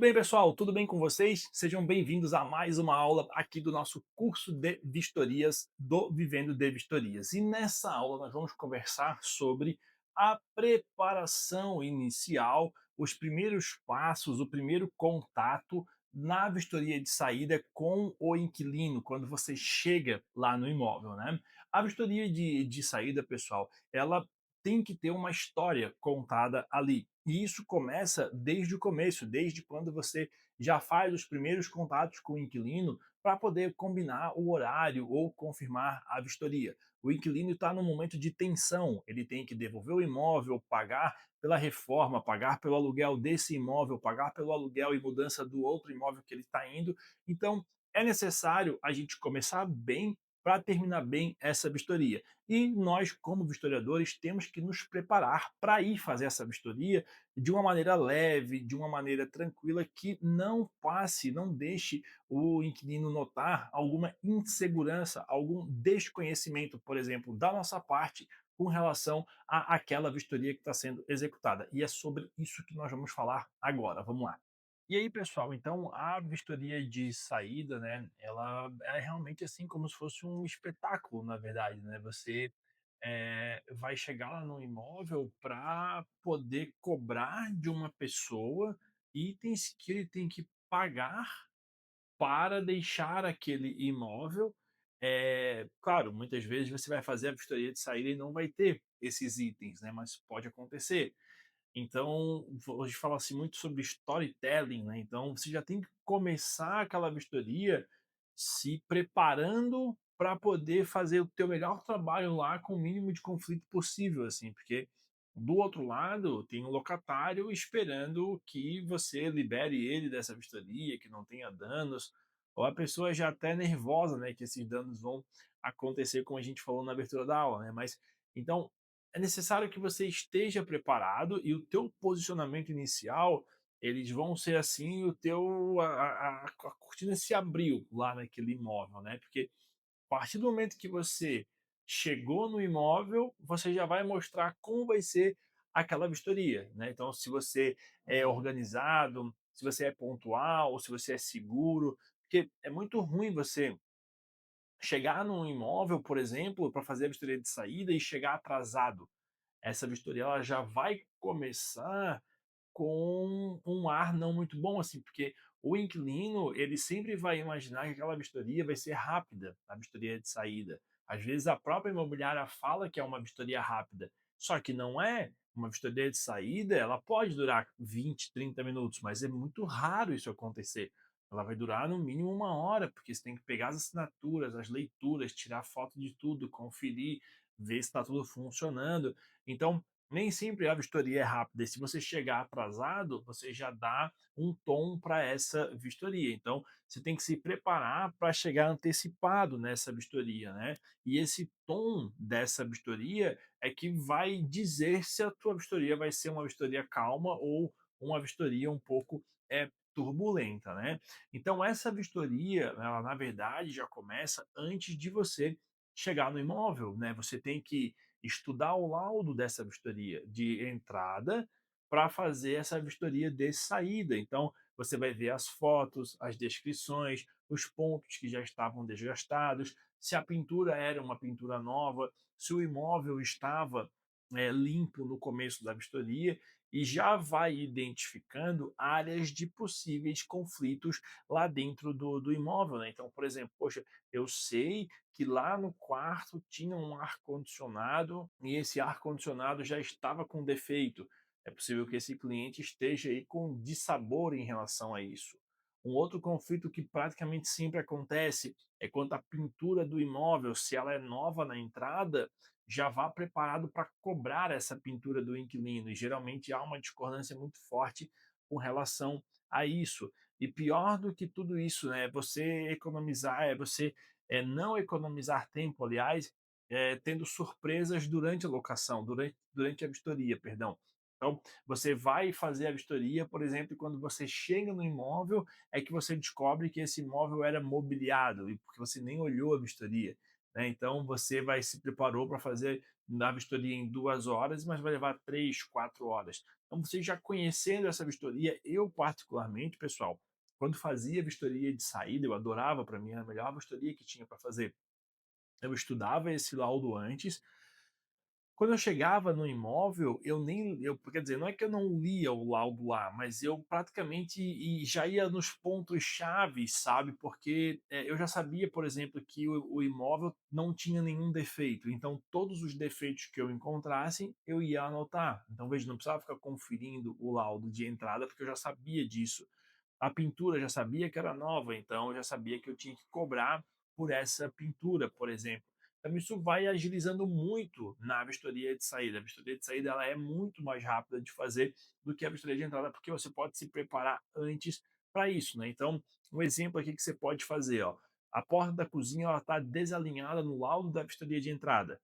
bem, pessoal? Tudo bem com vocês? Sejam bem-vindos a mais uma aula aqui do nosso curso de vistorias do Vivendo de Vistorias. E nessa aula nós vamos conversar sobre a preparação inicial, os primeiros passos, o primeiro contato na vistoria de saída com o inquilino, quando você chega lá no imóvel, né? A vistoria de saída, pessoal, ela tem que ter uma história contada ali. E isso começa desde o começo, desde quando você já faz os primeiros contatos com o inquilino para poder combinar o horário ou confirmar a vistoria. O inquilino está num momento de tensão, ele tem que devolver o imóvel, pagar pela reforma, pagar pelo aluguel desse imóvel, pagar pelo aluguel e mudança do outro imóvel que ele está indo. Então, é necessário a gente começar bem para terminar bem essa vistoria. E nós, como vistoriadores, temos que nos preparar para ir fazer essa vistoria de uma maneira leve, de uma maneira tranquila, que não passe, não deixe o inquilino notar alguma insegurança, algum desconhecimento, por exemplo, da nossa parte com relação àquela vistoria que está sendo executada. E é sobre isso que nós vamos falar agora. Vamos lá. E aí, pessoal, então a vistoria de saída, né, ela é realmente assim como se fosse um espetáculo, na verdade, né? Você vai chegar lá no imóvel para poder cobrar de uma pessoa itens que ele tem que pagar para deixar aquele imóvel. Claro, muitas vezes você vai fazer a vistoria de saída e não vai ter esses itens, né? Mas pode acontecer. Então, hoje fala-se muito sobre storytelling, né? Então, você já tem que começar aquela vistoria se preparando para poder fazer o teu melhor trabalho lá com o mínimo de conflito possível, assim, porque do outro lado tem um locatário esperando que você libere ele dessa vistoria, que não tenha danos, ou a pessoa já até nervosa, né, que esses danos vão acontecer, como a gente falou na abertura da aula, né? Mas então é necessário que você esteja preparado e o teu posicionamento inicial, eles vão ser assim, o teu a cortina se abriu lá naquele imóvel, né, porque a partir do momento que você chegou no imóvel, você já vai mostrar como vai ser aquela vistoria, né. Então se você é organizado, se você é pontual, se você é seguro, porque é muito ruim você chegar num imóvel, por exemplo, para fazer a vistoria de saída e chegar atrasado. Essa vistoria ela já vai começar com um ar não muito bom, assim, porque o inquilino, ele sempre vai imaginar que aquela vistoria vai ser rápida, a vistoria de saída. Às vezes a própria imobiliária fala que é uma vistoria rápida, só que não é. Uma vistoria de saída, ela pode durar 20, 30 minutos, mas é muito raro isso acontecer. Ela vai durar no mínimo uma hora, porque você tem que pegar as assinaturas, as leituras, tirar foto de tudo, conferir, ver se está tudo funcionando. Então, nem sempre a vistoria é rápida, e se você chegar atrasado, você já dá um tom para essa vistoria. Então, você tem que se preparar para chegar antecipado nessa vistoria, né? E esse tom dessa vistoria é que vai dizer se a tua vistoria vai ser uma vistoria calma ou uma vistoria um pouco turbulenta, né? Então, essa vistoria, ela, na verdade, já começa antes de você chegar no imóvel, né? Você tem que estudar o laudo dessa vistoria de entrada para fazer essa vistoria de saída. Então, você vai ver as fotos, as descrições, os pontos que já estavam desgastados, se a pintura era uma pintura nova, se o imóvel estava limpo no começo da vistoria, e já vai identificando áreas de possíveis conflitos lá dentro do imóvel, né? Então, por exemplo, poxa, eu sei que lá no quarto tinha um ar-condicionado e esse ar-condicionado já estava com defeito. É possível que esse cliente esteja aí com dissabor em relação a isso. Um outro conflito que praticamente sempre acontece é quando a pintura do imóvel, se ela é nova na entrada, já vá preparado para cobrar essa pintura do inquilino. E geralmente há uma discordância muito forte com relação a isso. E pior do que tudo isso, né, é você economizar, é você não economizar tempo, aliás, tendo surpresas durante a locação, durante a vistoria, perdão. Então, você vai fazer a vistoria, por exemplo, e quando você chega no imóvel, é que você descobre que esse imóvel era mobiliado, e porque você nem olhou a vistoria. né? Então você vai se preparou para fazer a vistoria em 2 horas, mas vai levar 3, 4 horas. Então você já conhecendo essa vistoria, eu particularmente, pessoal, quando fazia vistoria de saída, eu adorava, para mim era a melhor vistoria que tinha para fazer. Eu estudava esse laudo antes, quando eu chegava no imóvel, eu nem eu quer dizer, não é que eu não lia o laudo lá, mas eu praticamente já ia nos pontos chaves, sabe, porque, eu já sabia, por exemplo, que o imóvel não tinha nenhum defeito, então todos os defeitos que eu encontrasse, eu ia anotar. Então veja, não precisava ficar conferindo o laudo de entrada, porque eu já sabia disso. A pintura eu já sabia que era nova, então eu já sabia que eu tinha que cobrar por essa pintura, por exemplo. Então isso vai agilizando muito na vistoria de saída. A vistoria de saída ela é muito mais rápida de fazer do que a vistoria de entrada, porque você pode se preparar antes para isso, né. Então, um exemplo aqui que você pode fazer, ó, a porta da cozinha ela está desalinhada no laudo da vistoria de entrada.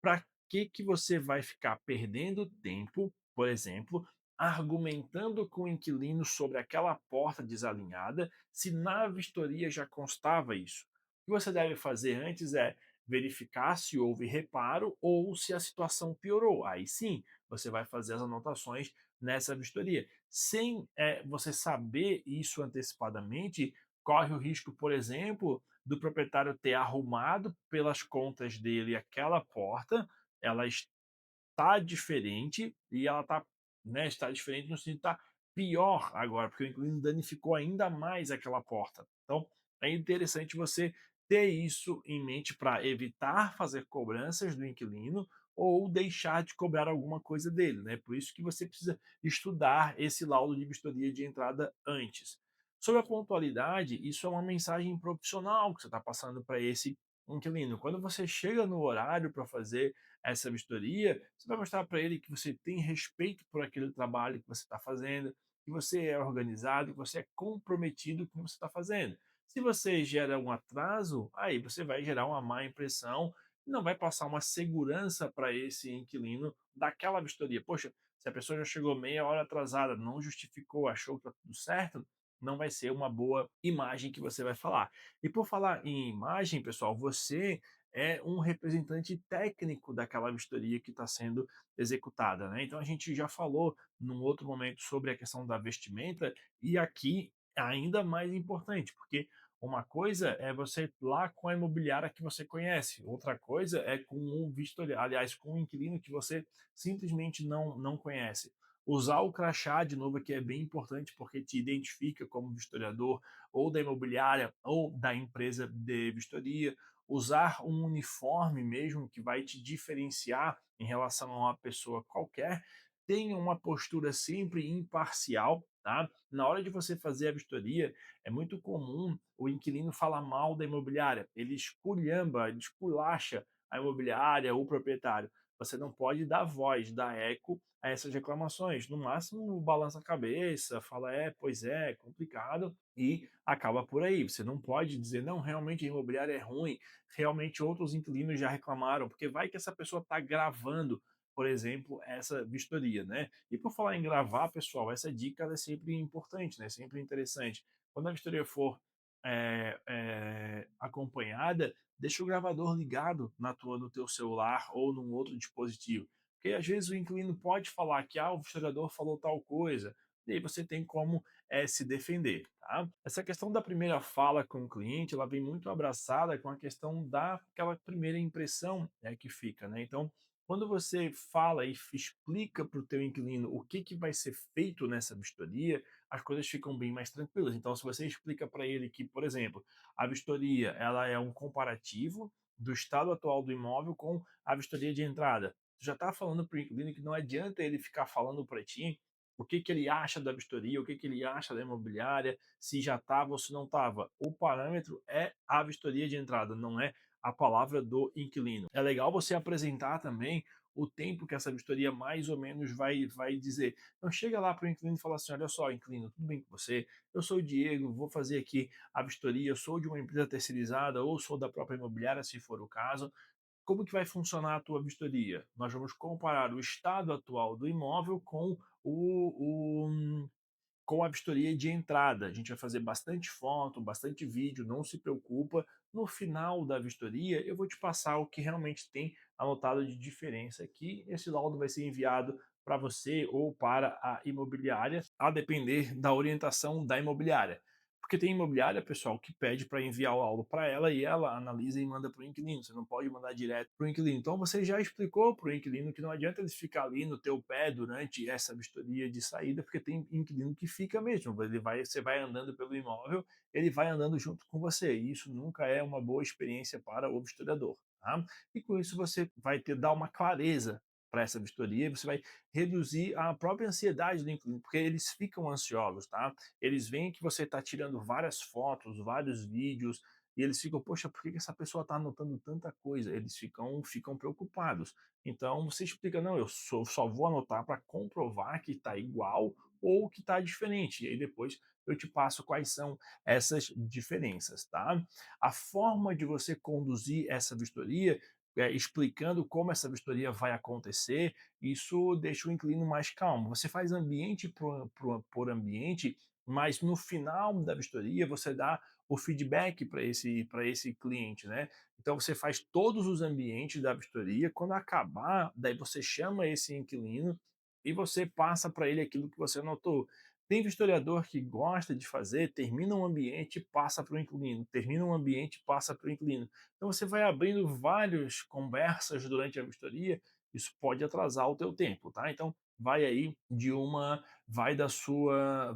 Para que você vai ficar perdendo tempo, por exemplo, argumentando com o inquilino sobre aquela porta desalinhada, se na vistoria já constava isso? O que você deve fazer antes é verificar se houve reparo ou se a situação piorou. Aí sim, você vai fazer as anotações nessa vistoria. Sem você saber isso antecipadamente, corre o risco, por exemplo, do proprietário ter arrumado pelas contas dele aquela porta, ela está diferente e ela está, né, está diferente no sentido de tá pior agora, porque o inquilino danificou ainda mais aquela porta. Então, é interessante você ter isso em mente para evitar fazer cobranças do inquilino ou deixar de cobrar alguma coisa dele, né? Por isso que você precisa estudar esse laudo de vistoria de entrada antes. Sobre a pontualidade, isso é uma mensagem profissional que você está passando para esse inquilino. Quando você chega no horário para fazer essa vistoria, você vai mostrar para ele que você tem respeito por aquele trabalho que você está fazendo, que você é organizado, que você é comprometido com o que você está fazendo. Se você gera um atraso, aí você vai gerar uma má impressão e não vai passar uma segurança para esse inquilino daquela vistoria. Poxa, se a pessoa já chegou meia hora atrasada, não justificou, achou que está tudo certo, não vai ser uma boa imagem que você vai falar. E por falar em imagem, pessoal, você é um representante técnico daquela vistoria que está sendo executada, né? Então a gente já falou num outro momento sobre a questão da vestimenta e aqui é ainda mais importante, porque uma coisa é você ir lá com a imobiliária que você conhece, outra coisa é com um vistorial, aliás, com um inquilino que você simplesmente não conhece. Usar o crachá, de novo, aqui é bem importante porque te identifica como vistoriador ou da imobiliária ou da empresa de vistoria. Usar um uniforme mesmo que vai te diferenciar em relação a uma pessoa qualquer. Tenha uma postura sempre imparcial, tá? Na hora de você fazer a vistoria, é muito comum o inquilino falar mal da imobiliária. Ele esculhamba, ele esculacha a imobiliária ou o proprietário. Você não pode dar voz, dar eco a essas reclamações. No máximo, balança a cabeça, fala, pois é complicado, e acaba por aí. Você não pode dizer, não, realmente a imobiliária é ruim, realmente outros inquilinos já reclamaram, porque vai que essa pessoa está gravando, por exemplo, essa vistoria, né? E por falar em gravar, pessoal, essa dica ela é sempre importante, né? Sempre interessante. Quando a vistoria for acompanhada, deixa o gravador ligado no teu celular ou num outro dispositivo. Porque às vezes o inquilino pode falar que o vistoriador falou tal coisa, e aí você tem como se defender. Tá? Essa questão da primeira fala com o cliente, ela vem muito abraçada com a questão daquela primeira impressão, né, que fica. Né? Então, quando você fala e explica para o teu inquilino o que vai ser feito nessa vistoria, as coisas ficam bem mais tranquilas. Então, se você explica para ele que, por exemplo, a vistoria ela é um comparativo do estado atual do imóvel com a vistoria de entrada. Tu já está falando para o inquilino que não adianta ele ficar falando para ti o que ele acha da vistoria, o que ele acha da imobiliária, se já estava ou se não estava. O parâmetro é a vistoria de entrada, não é a palavra do inquilino. É legal você apresentar também o tempo que essa vistoria mais ou menos vai dizer. Então chega lá para o inquilino e fala assim, olha só, inquilino, tudo bem com você? Eu sou o Diego, vou fazer aqui a vistoria, eu sou de uma empresa terceirizada ou sou da própria imobiliária, se for o caso. Como que vai funcionar a tua vistoria? Nós vamos comparar o estado atual do imóvel com a vistoria de entrada. A gente vai fazer bastante foto, bastante vídeo, não se preocupa, no final da vistoria eu vou te passar o que realmente tem anotado de diferença aqui. Esse laudo vai ser enviado para você ou para a imobiliária, a depender da orientação da imobiliária. Porque tem imobiliária, pessoal, que pede para enviar o laudo para ela e ela analisa e manda para o inquilino. Você não pode mandar direto para o inquilino. Então você já explicou para o inquilino que não adianta ele ficar ali no teu pé durante essa vistoria de saída, porque tem inquilino que fica mesmo. Você vai andando pelo imóvel, ele vai andando junto com você. E isso nunca é uma boa experiência para o vistoriador. Tá? E com isso você vai ter dar uma clareza para essa vistoria, você vai reduzir a própria ansiedade do inquilino, porque eles ficam ansiosos, tá? Eles veem que você está tirando várias fotos, vários vídeos, e eles ficam, poxa, por que essa pessoa está anotando tanta coisa? Eles ficam preocupados. Então você explica, não, só vou anotar para comprovar que está igual ou que está diferente. E aí depois eu te passo quais são essas diferenças, tá? A forma de você conduzir essa vistoria, explicando como essa vistoria vai acontecer, isso deixa o inquilino mais calmo. Você faz ambiente por ambiente, mas no final da vistoria você dá o feedback para esse cliente, né? Então você faz todos os ambientes da vistoria, quando acabar, daí você chama esse inquilino e você passa para ele aquilo que você anotou. Tem vistoriador que gosta de fazer, termina um ambiente, passa para o inquilino, termina um ambiente, passa para o inquilino. Então você vai abrindo várias conversas durante a vistoria, isso pode atrasar o teu tempo, tá? Então vai aí de uma, vai da sua,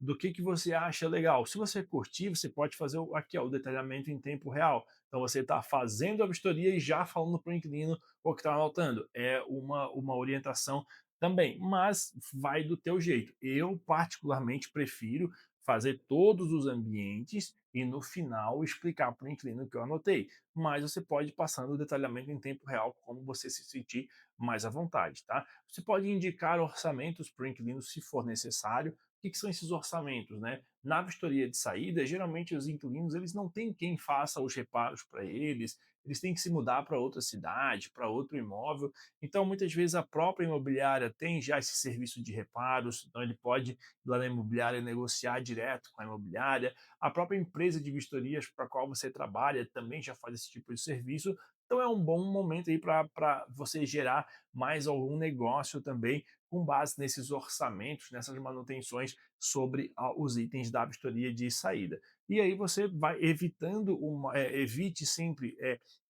do que você acha legal. Se você curtir, você pode fazer aqui ó, o detalhamento em tempo real. Então você está fazendo a vistoria e já falando para o inquilino o que está anotando. É uma orientação também, mas vai do teu jeito. Eu particularmente prefiro fazer todos os ambientes e no final explicar para o inquilino o que eu anotei. Mas você pode ir passando o detalhamento em tempo real, como você se sentir mais à vontade, tá? Você pode indicar orçamentos para o inquilino se for necessário. O que são esses orçamentos, né? Na vistoria de saída, geralmente os inquilinos eles não têm quem faça os reparos para eles têm que se mudar para outra cidade, para outro imóvel. Então, muitas vezes a própria imobiliária tem já esse serviço de reparos, então ele pode ir lá na imobiliária negociar direto com a imobiliária. A própria empresa de vistorias para a qual você trabalha também já faz esse tipo de serviço. Então é um bom momento aí para você gerar mais algum negócio também com base nesses orçamentos, nessas manutenções sobre os itens da vistoria de saída. E aí você vai evitando evite sempre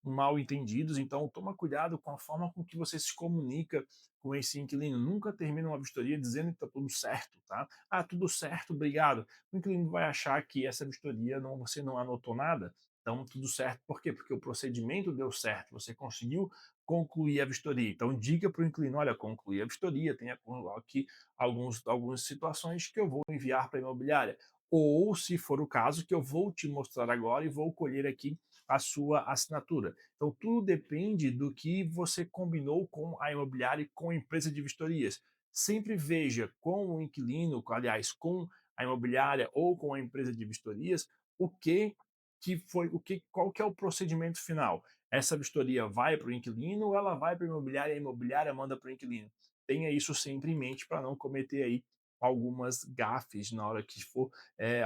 mal entendidos, então toma cuidado com a forma com que você se comunica com esse inquilino. Nunca termina uma vistoria dizendo que está tudo certo, tá? Ah, tudo certo, obrigado. O inquilino vai achar que essa vistoria você não anotou nada, então tudo certo. Por quê? Porque o procedimento deu certo, você conseguiu concluir a vistoria. Então diga para o inquilino, olha, concluí a vistoria, tem aqui algumas situações que eu vou enviar para a imobiliária. Ou, se for o caso, que eu vou te mostrar agora e vou colher aqui a sua assinatura. Então, tudo depende do que você combinou com a imobiliária e com a empresa de vistorias. Sempre veja com o inquilino, aliás, com a imobiliária ou com a empresa de vistorias, o que foi, qual que é o procedimento final. Essa vistoria vai para o inquilino ou ela vai para a imobiliária manda para o inquilino. Tenha isso sempre em mente para não cometer aí algumas gafes na hora que for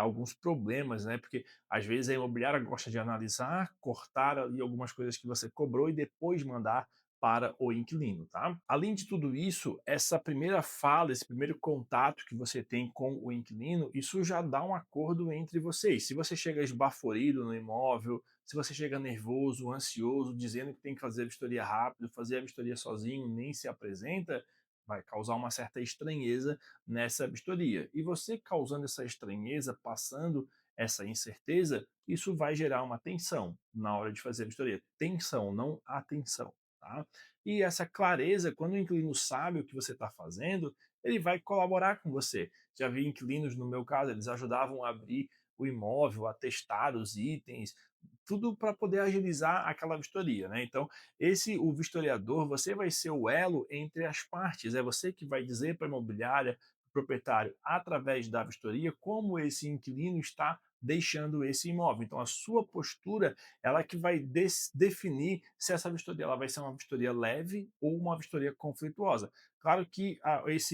alguns problemas, né? Porque às vezes a imobiliária gosta de analisar, cortar ali algumas coisas que você cobrou e depois mandar para o inquilino, tá? Além de tudo isso, essa primeira fala, esse primeiro contato que você tem com o inquilino, isso já dá um acordo entre vocês. Se você chega esbaforido no imóvel, se você chega nervoso, ansioso, dizendo que tem que fazer a vistoria rápido, fazer a vistoria sozinho, nem se apresenta, vai causar uma certa estranheza nessa vistoria. E você causando essa estranheza, passando essa incerteza, isso vai gerar uma tensão na hora de fazer a vistoria. Tensão, não atenção. Tá? E essa clareza, quando o inquilino sabe o que você está fazendo, ele vai colaborar com você. Já vi inquilinos, no meu caso, eles ajudavam a abrir o imóvel, a testar os itens, tudo para poder agilizar aquela vistoria, né? Então, o vistoriador, você vai ser o elo entre as partes, é você que vai dizer para a imobiliária, proprietário, através da vistoria, como esse inquilino está deixando esse imóvel. Então, a sua postura, ela que vai definir se essa vistoria ela vai ser uma vistoria leve ou uma vistoria conflituosa. Claro que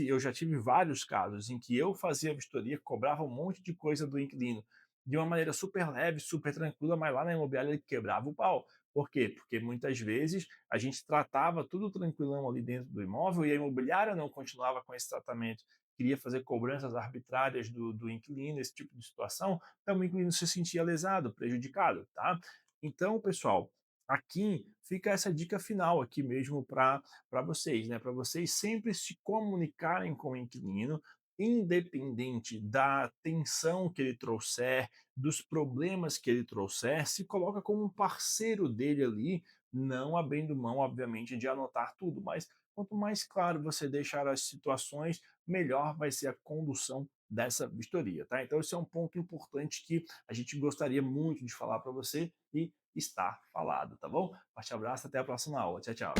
eu já tive vários casos em que eu fazia a vistoria, cobrava um monte de coisa do inquilino. de uma maneira super leve, super tranquila, mas lá na imobiliária ele quebrava o pau. Por quê? Porque muitas vezes a gente tratava tudo tranquilão ali dentro do imóvel e a imobiliária não continuava com esse tratamento, queria fazer cobranças arbitrárias do inquilino, esse tipo de situação, então o inquilino se sentia lesado, prejudicado, tá? Então, pessoal, aqui fica essa dica final aqui mesmo para vocês, né? Para vocês sempre se comunicarem com o inquilino, independente da tensão que ele trouxer, dos problemas que ele trouxer, se coloca como um parceiro dele ali, não abrindo mão, obviamente, de anotar tudo, mas quanto mais claro você deixar as situações, melhor vai ser a condução dessa vistoria, tá? Então esse é um ponto importante que a gente gostaria muito de falar para você e está falado, tá bom? Forte abraço, até a próxima aula. Tchau, tchau.